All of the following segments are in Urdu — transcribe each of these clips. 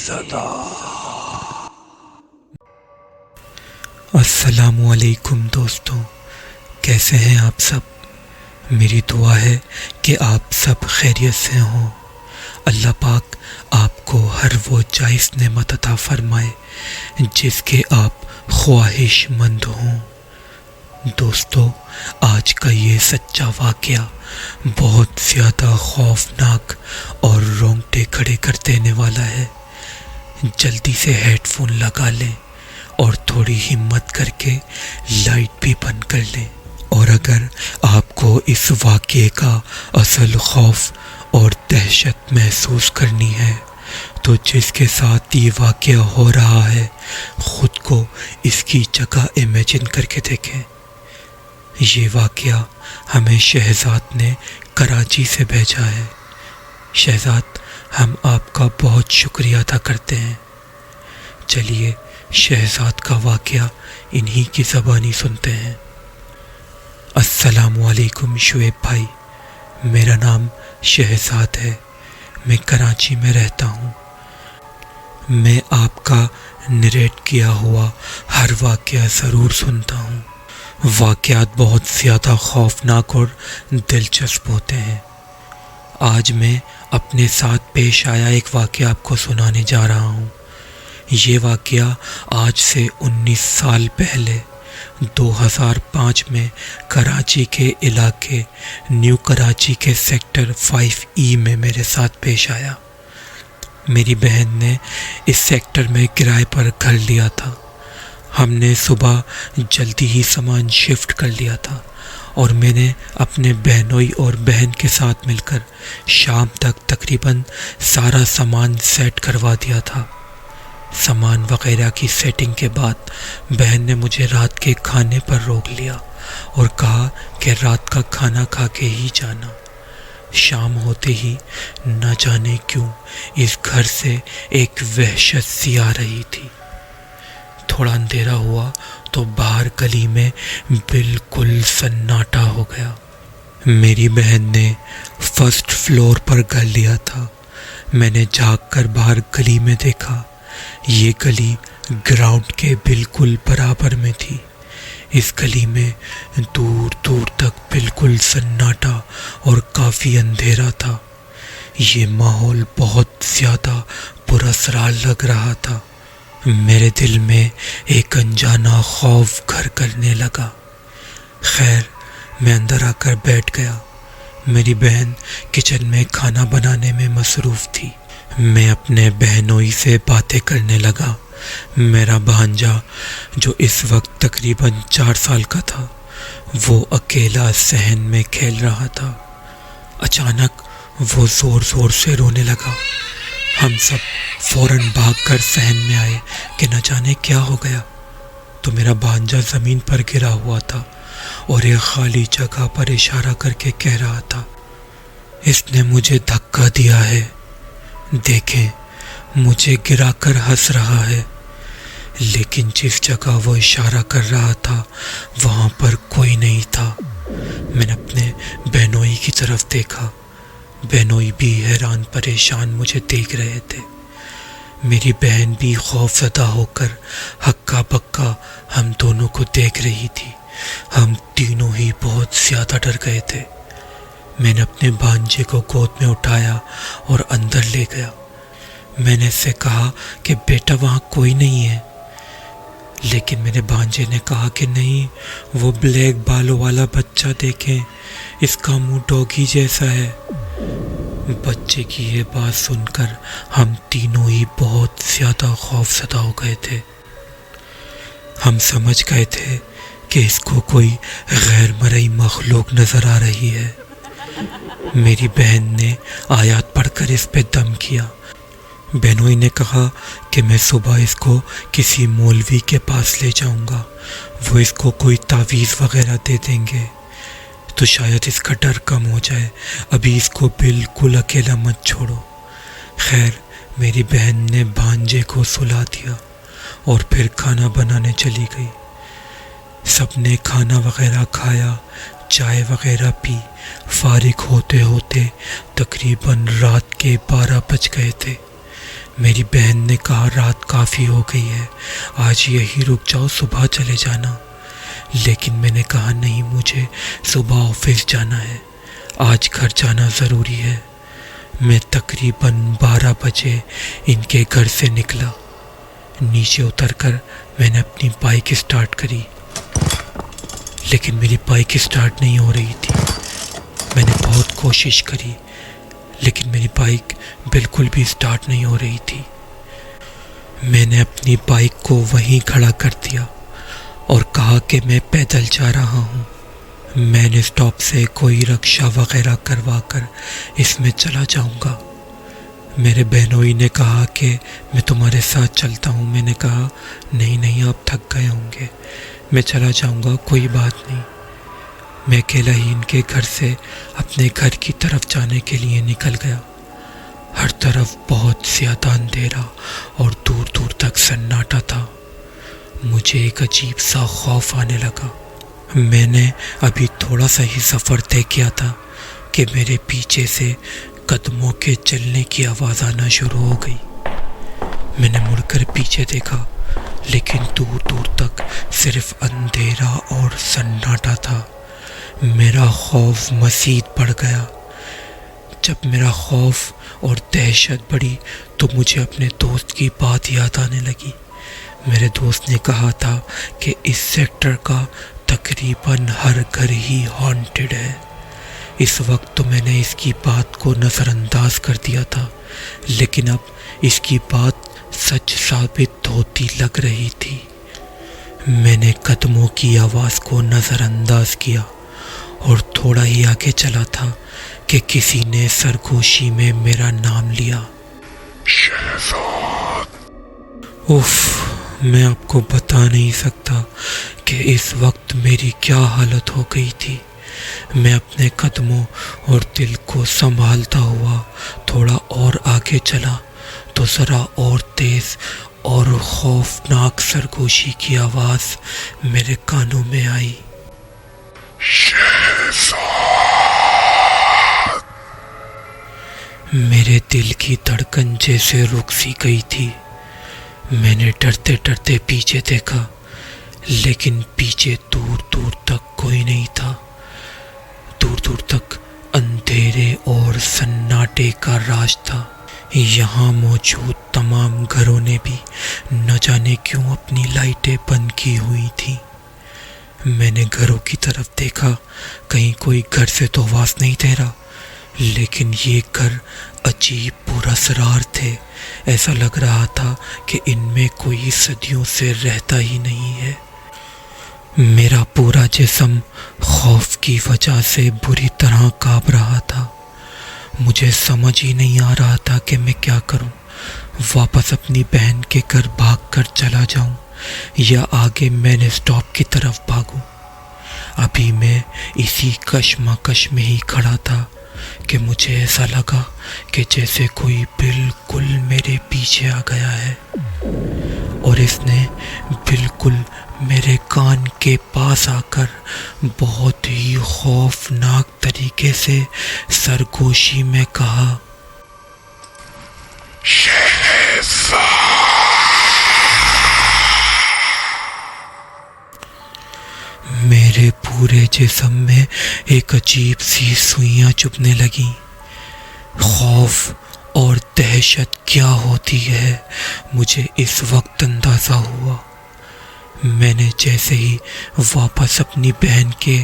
صدا۔ السلام علیکم دوستوں، کیسے ہیں آپ سب؟ میری دعا ہے کہ آپ سب خیریت سے ہوں۔ اللہ پاک آپ کو ہر وہ جائز نعمت عطا فرمائے جس کے آپ خواہش مند ہوں۔ دوستو، آج کا یہ سچا واقعہ بہت زیادہ خوفناک اور رونگٹے کھڑے کر دینے والا ہے۔ جلدی سے ہیڈ فون لگا لیں اور تھوڑی ہمت کر کے لائٹ بھی بند کر لیں، اور اگر آپ کو اس واقعے کا اصل خوف اور دہشت محسوس کرنی ہے تو جس کے ساتھ یہ واقعہ ہو رہا ہے خود کو اس کی جگہ امیجن کر کے دیکھیں۔ یہ واقعہ ہمیں شہزاد نے کراچی سے بھیجا ہے۔ شہزاد، ہم آپ کا بہت شکریہ ادا کرتے ہیں۔ چلیے شہزاد کا واقعہ انہی کی زبانی سنتے ہیں۔ السلام علیکم شعیب بھائی، میرا نام شہزاد ہے، میں کراچی میں رہتا ہوں۔ میں آپ کا نریٹ کیا ہوا ہر واقعہ ضرور سنتا ہوں۔ واقعات بہت زیادہ خوفناک اور دلچسپ ہوتے ہیں۔ آج میں اپنے ساتھ پیش آیا ایک واقعہ آپ کو سنانے جا رہا ہوں۔ یہ واقعہ آج سے 19 سال پہلے 2005 میں کراچی کے علاقے نیو کراچی کے سیکٹر 5E میں میرے ساتھ پیش آیا۔ میری بہن نے اس سیکٹر میں کرائے پر گھر لیا تھا۔ ہم نے صبح جلدی ہی سامان شفٹ کر لیا تھا اور میں نے اپنے بہنوئی اور بہن کے ساتھ مل کر شام تک تقریباً سارا سامان سیٹ کروا دیا تھا۔ سامان وغیرہ کی سیٹنگ کے بعد بہن نے مجھے رات کے کھانے پر روک لیا اور کہا کہ رات کا کھانا کھا کے ہی جانا۔ شام ہوتے ہی نہ جانے کیوں اس گھر سے ایک وحشت سی آ رہی تھی۔ تھوڑا اندھیرا ہوا تو باہر گلی میں بالکل سناٹا ہو گیا۔ میری بہن نے فرسٹ فلور پر گھر لیا تھا۔ میں نے جھانک کر باہر گلی میں دیکھا۔ یہ گلی گراؤنڈ کے بالکل برابر میں تھی۔ اس گلی میں دور دور تک بالکل سناٹا اور کافی اندھیرا تھا۔ یہ ماحول بہت زیادہ پراسرار لگ رہا تھا۔ میرے دل میں ایک انجانا خوف گھر کرنے لگا۔ خیر، میں اندر آ کر بیٹھ گیا۔ میری بہن کچن میں کھانا بنانے میں مصروف تھی۔ میں اپنے بہنوئی سے باتیں کرنے لگا۔ میرا بھانجا جو اس وقت تقریباً 4 سال کا تھا، وہ اکیلا صحن میں کھیل رہا تھا۔ اچانک وہ زور زور سے رونے لگا۔ ہم سب فوراً بھاگ کر صحن میں آئے کہ نہ جانے کیا ہو گیا، تو میرا بھانجا زمین پر گرا ہوا تھا اور ایک خالی جگہ پر اشارہ کر کے کہہ رہا تھا، اس نے مجھے دھکا دیا ہے، دیکھیں مجھے گرا کر ہنس رہا ہے۔ لیکن جس جگہ وہ اشارہ کر رہا تھا وہاں پر کوئی نہیں تھا۔ میں نے اپنے بہنوئی کی طرف دیکھا۔ بہنوئی بھی حیران پریشان مجھے دیکھ رہے تھے۔ میری بہن بھی خوف زدہ ہو کر ہکا بکا ہم دونوں کو دیکھ رہی تھی۔ ہم تینوں ہی بہت زیادہ ڈر گئے تھے۔ میں نے اپنے بھانجے کو گود میں اٹھایا اور اندر لے گیا۔ میں نے اس سے کہا کہ بیٹا وہاں کوئی نہیں ہے، لیکن میرے بھانجے نے کہا کہ نہیں، وہ بلیک بالوں والا بچہ دیکھیں، اس کا منہ ڈوگی جیسا ہے۔ بچے کی یہ بات سن کر ہم تینوں ہی بہت زیادہ خوف زدہ ہو گئے تھے۔ ہم سمجھ گئے تھے کہ اس کو کوئی غیر مرئی مخلوق نظر آ رہی ہے۔ میری بہن نے آیات پڑھ کر اس پہ دم کیا۔ بہنوئی نے کہا کہ میں صبح اس کو کسی مولوی کے پاس لے جاؤں گا، وہ اس کو کوئی تعویذ وغیرہ دے دیں گے تو شاید اس کا ڈر کم ہو جائے، ابھی اس کو بالکل اکیلا مت چھوڑو۔ خیر، میری بہن نے بھانجے کو سلا دیا اور پھر کھانا بنانے چلی گئی۔ سب نے کھانا وغیرہ کھایا، چائے وغیرہ پی۔ فارغ ہوتے ہوتے تقریباً رات کے 12 بج گئے تھے۔ میری بہن نے کہا رات کافی ہو گئی ہے، آج یہی رک جاؤ، صبح چلے جانا۔ لیکن میں نے کہا نہیں، مجھے صبح آفس جانا ہے، آج گھر جانا ضروری ہے۔ میں تقریباً 12 بجے ان کے گھر سے نکلا۔ نیچے اتر کر میں نے اپنی بائک اسٹارٹ کری، لیکن میری بائک اسٹارٹ نہیں ہو رہی تھی۔ میں نے بہت کوشش کری، لیکن میری بائک بالکل بھی اسٹارٹ نہیں ہو رہی تھی۔ میں نے اپنی بائک کو وہیں کھڑا کر دیا اور کہا کہ میں پیدل جا رہا ہوں۔ میں نے اسٹاپ سے کوئی رکشہ وغیرہ کروا کر اس میں چلا جاؤں گا۔ میرے بہنوئی نے کہا کہ میں تمہارے ساتھ چلتا ہوں۔ میں نے کہا نہیں، آپ تھک گئے ہوں گے، میں چلا جاؤں گا، کوئی بات نہیں۔ میں اکیلا ہی ان کے گھر سے اپنے گھر کی طرف جانے کے لیے نکل گیا۔ ہر طرف بہت زیادہ اندھیرا اور دور دور تک سناٹا تھا۔ مجھے ایک عجیب سا خوف آنے لگا۔ میں نے ابھی تھوڑا سا ہی سفر طے کیا تھا کہ میرے پیچھے سے قدموں کے چلنے کی آواز آنا شروع ہو گئی۔ میں نے مڑ کر پیچھے دیکھا، لیکن دور دور تک صرف اندھیرا اور سناٹا تھا۔ میرا خوف مزید بڑھ گیا۔ جب میرا خوف اور دہشت بڑھی تو مجھے اپنے دوست کی بات یاد آنے لگی۔ میرے دوست نے کہا تھا کہ اس سیکٹر کا تقریباً ہر گھر ہی ہانٹڈ ہے۔ اس وقت تو میں نے اس کی بات کو نظر انداز کر دیا تھا، لیکن اب اس کی بات سچ ثابت ہوتی لگ رہی تھی۔ میں نے قدموں کی آواز کو نظر انداز کیا اور تھوڑا ہی آگے چلا تھا کہ کسی نے سرگوشی میں میرا نام لیا، شہزاد۔ اف، میں آپ کو بتا نہیں سکتا کہ اس وقت میری کیا حالت ہو گئی تھی۔ میں اپنے قدموں اور دل کو سنبھالتا ہوا تھوڑا اور آگے چلا تو ذرا اور تیز اور خوفناک سرگوشی کی آواز میرے کانوں میں آئی، شہزاد۔ میرے دل کی دھڑکن جیسے رک سی گئی تھی۔ میں نے ڈرتے ڈرتے پیچھے دیکھا، لیکن پیچھے دور دور تک کوئی نہیں تھا۔ دور دور تک اندھیرے اور سناٹے کا راج تھا۔ یہاں موجود تمام گھروں نے بھی نہ جانے کیوں اپنی لائٹیں بند کی ہوئی تھیں۔ میں نے گھروں کی طرف دیکھا، کہیں کوئی گھر سے تو آواز نہیں دے رہا، لیکن یہ گھر عجیب پراسرار تھے۔ ایسا لگ رہا تھا کہ ان میں کوئی صدیوں سے رہتا ہی نہیں ہے۔ میرا پورا جسم خوف کی وجہ سے بری طرح کانپ رہا تھا۔ مجھے سمجھ ہی نہیں آ رہا تھا کہ میں کیا کروں، واپس اپنی بہن کے گھر بھاگ کر چلا جاؤں یا آگے میں نے اسٹاپ کی طرف بھاگوں۔ ابھی میں اسی کشمکش میں ہی کھڑا تھا کہ مجھے ایسا لگا کہ جیسے کوئی بالکل میرے پیچھے آ گیا ہے اور اس نے بالکل میرے کان کے پاس آ کر بہت ہی خوفناک طریقے سے سرگوشی میں کہا، میرے پورے جسم میں ایک عجیب سی سوئیاں چبھنے لگیں۔ خوف اور دہشت کیا ہوتی ہے مجھے اس وقت اندازہ ہوا۔ میں نے جیسے ہی واپس اپنی بہن کے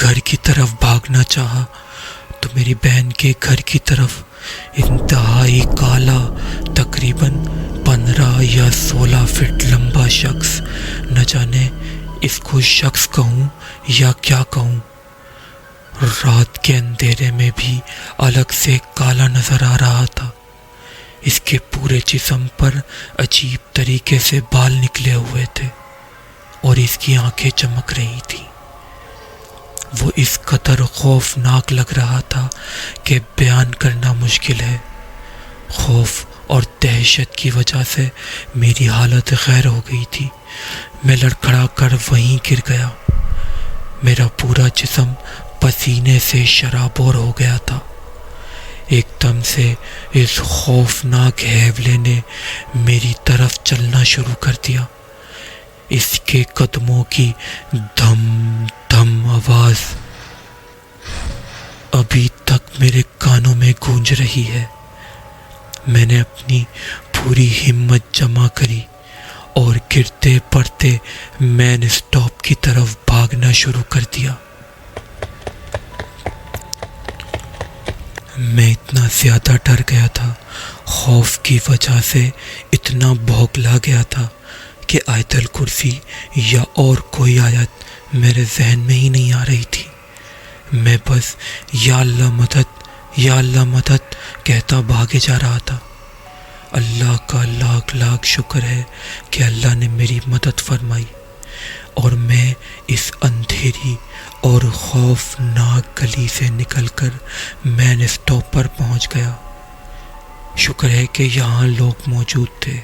گھر کی طرف بھاگنا چاہا تو میری بہن کے گھر کی طرف انتہائی کالا، تقریباً 15 یا 16 فٹ لمبا شخص، نہ جانے اس کو شخص کہوں یا کیا کہوں، رات کے اندھیرے میں بھی الگ سے کالا نظر آ رہا تھا۔ اس کے پورے جسم پر عجیب طریقے سے بال نکلے ہوئے تھے اور اس کی آنکھیں چمک رہی تھیں۔ وہ اس قدر خوفناک لگ رہا تھا کہ بیان کرنا مشکل ہے۔ خوف اور دہشت کی وجہ سے میری حالت غیر ہو گئی تھی۔ میں لڑکھڑا کر وہیں گر گیا۔ میرا پورا جسم پسینے سے شرابور ہو گیا تھا۔ ایک دم سے اس خوفناک حیولے نے میری طرف چلنا شروع کر دیا۔ اس کے قدموں کی دھم دھم آواز ابھی تک میرے کانوں میں گونج رہی ہے۔ میں نے اپنی پوری ہمت جمع کری اور گرتے پڑتے مین اسٹاپ کی طرف بھاگنا شروع کر دیا۔ میں اتنا زیادہ ڈر گیا تھا، خوف کی وجہ سے اتنا بھوکلا گیا تھا کہ آیت الکرسی یا اور کوئی آیت میرے ذہن میں ہی نہیں آ رہی تھی۔ میں بس یا اللہ مدد، یا اللہ مدد کہتا بھاگے جا رہا تھا۔ اللہ کا لاکھ لاکھ شکر ہے کہ اللہ نے میری مدد فرمائی اور میں اس اندھیری اور خوفناک گلی سے نکل کر مین اسٹاپ پر پہنچ گیا۔ شکر ہے کہ یہاں لوگ موجود تھے۔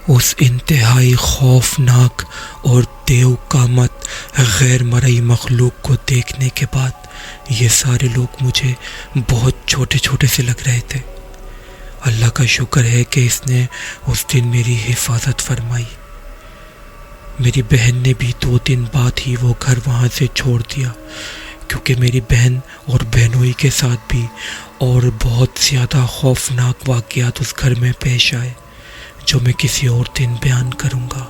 اس انتہائی خوفناک اور دیو قامت غیر مرئی مخلوق کو دیکھنے کے بعد یہ سارے لوگ مجھے بہت چھوٹے چھوٹے سے لگ رہے تھے۔ اللہ کا شکر ہے کہ اس نے اس دن میری حفاظت فرمائی۔ میری بہن نے بھی 2 دن بعد ہی وہ گھر وہاں سے چھوڑ دیا، کیونکہ میری بہن اور بہنوئی کے ساتھ بھی اور بہت زیادہ خوفناک واقعات اس گھر میں پیش آئے، جو میں کسی اور دن بیان کروں گا۔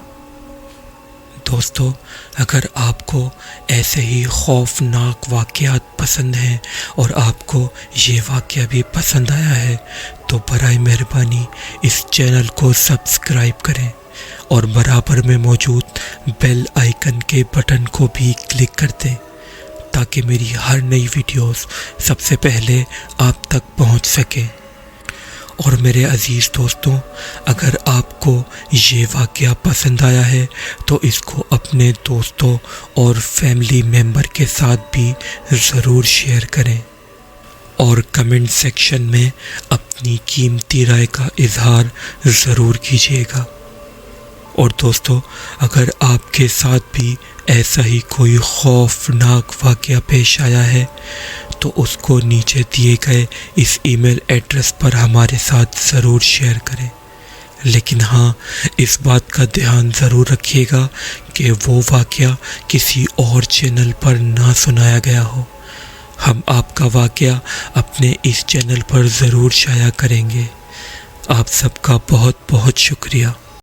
دوستو، اگر آپ کو ایسے ہی خوفناک واقعات پسند ہیں اور آپ کو یہ واقعہ بھی پسند آیا ہے تو برائے مہربانی اس چینل کو سبسکرائب کریں اور برابر میں موجود بیل آئیکن کے بٹن کو بھی کلک کر دیں تاکہ میری ہر نئی ویڈیوز سب سے پہلے آپ تک پہنچ سکیں۔ اور میرے عزیز دوستوں، اگر آپ کو یہ واقعہ پسند آیا ہے تو اس کو اپنے دوستوں اور فیملی ممبر کے ساتھ بھی ضرور شیئر کریں اور کمنٹ سیکشن میں اپنی قیمتی رائے کا اظہار ضرور کیجیے گا۔ اور دوستو، اگر آپ کے ساتھ بھی ایسا ہی کوئی خوفناک واقعہ پیش آیا ہے تو اس کو نیچے دیے گئے اس ای میل ایڈریس پر ہمارے ساتھ ضرور شیئر کریں۔ لیکن ہاں، اس بات کا دھیان ضرور رکھیے گا کہ وہ واقعہ کسی اور چینل پر نہ سنایا گیا ہو۔ ہم آپ کا واقعہ اپنے اس چینل پر ضرور شائع کریں گے۔ آپ سب کا بہت بہت شکریہ۔